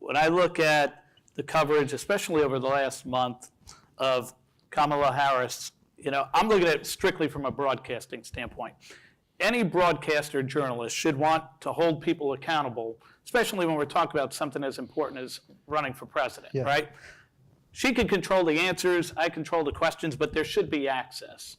when I look at the coverage, especially over the last month, of Kamala Harris, I'm looking at it strictly from a broadcasting standpoint. Any broadcaster journalist should want to hold people accountable, especially when we're talking about something as important as running for president, right? She can control the answers, I control the questions, but there should be access.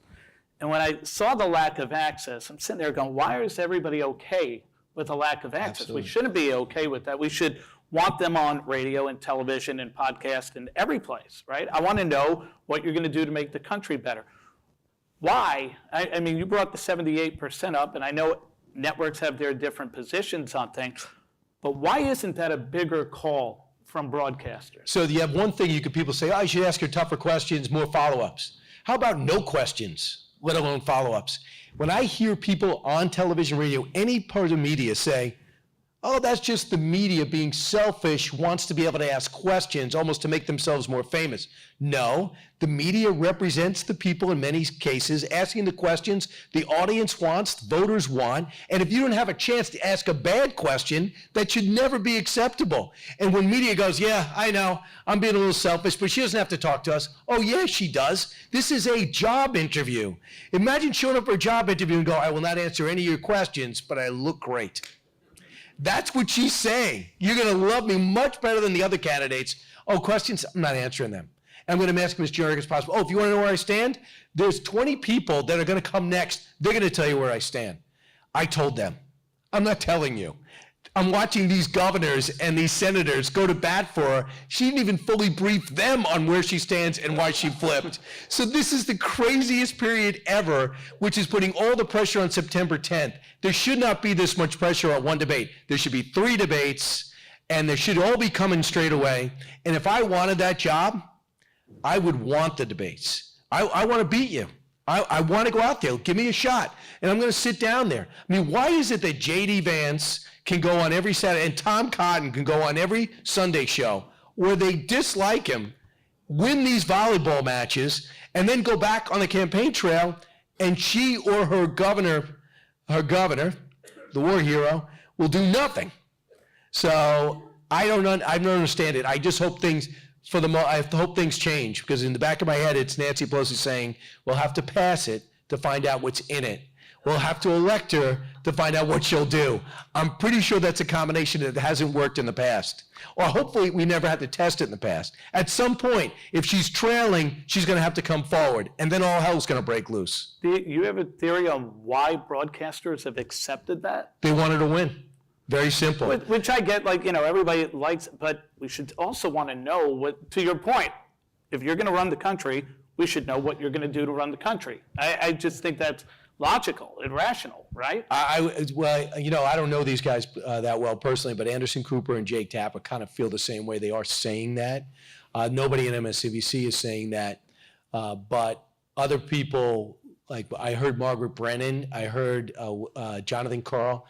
And when I saw the lack of access, I'm sitting there going, why is everybody okay with a lack of access? Absolutely. We shouldn't be okay with that. We should want them on radio and television and podcast and every place, right? I want to know what you're going to do to make the country better. Why? I mean, you brought the 78% up, and I know networks have their different positions on things, but why isn't that a bigger call from broadcasters? So you have one thing people say, oh, you should ask her tougher questions, more follow-ups. How about no questions, let alone follow-ups? When I hear people on television, radio, any part of media say, oh, that's just the media being selfish, wants to be able to ask questions almost to make themselves more famous. No, the media represents the people in many cases asking the questions the audience wants, voters want, and if you don't have a chance to ask a bad question, that should never be acceptable. And when media goes, yeah, I know, I'm being a little selfish, but she doesn't have to talk to us. Oh, yeah, she does. This is a job interview. Imagine showing up for a job interview and go, I will not answer any of your questions, but I look great. That's what she's saying. You're going to love me much better than the other candidates. Oh, questions? I'm not answering them. I'm going to ask them as generic as possible. Oh, if you want to know where I stand, there's 20 people that are going to come next. They're going to tell you where I stand. I told them. I'm not telling you. I'm watching these governors and these senators go to bat for her. She didn't even fully brief them on where she stands and why she flipped. So this is the craziest period ever, which is putting all the pressure on September 10th. There should not be this much pressure on one debate. There should be 3 debates, and they should all be coming straight away. And if I wanted that job, I would want the debates. I want to beat you. I want to go out there. Give me a shot. And I'm going to sit down there. I mean, why is it that J.D. Vance can go on every Saturday and Tom Cotton can go on every Sunday show where they dislike him, win these volleyball matches, and then go back on the campaign trail, and she or her governor, the war hero, will do nothing? So I don't understand it. I just hope things I hope things change, because in the back of my head, it's Nancy Pelosi saying, we'll have to pass it to find out what's in it. We'll have to elect her to find out what she'll do. I'm pretty sure that's a combination that hasn't worked in the past. Or hopefully we never had to test it in the past. At some point, if she's trailing, she's going to have to come forward, and then all hell's going to break loose. Do you have a theory on why broadcasters have accepted that? They wanted to win. Very simple. Which I get, everybody likes, but we should also want to know what, to your point, if you're going to run the country, we should know what you're going to do to run the country. I just think that's logical and rational, right? I don't know these guys that well personally, but Anderson Cooper and Jake Tapper kind of feel the same way. They are saying that. Nobody in MSNBC is saying that, but other people, like I heard Margaret Brennan, I heard Jonathan Karl,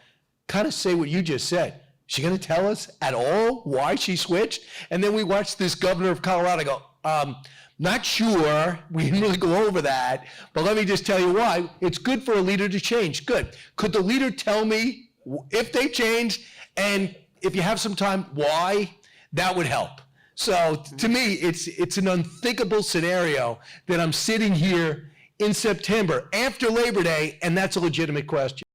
kind of say what you just said. Is she going to tell us at all why she switched? And then we watched this governor of Colorado go, not sure, we didn't really go over that, but let me just tell you why. It's good for a leader to change. Good. Could the leader tell me if they change, and if you have some time, why? That would help. So to me, it's an unthinkable scenario that I'm sitting here in September after Labor Day, and that's a legitimate question.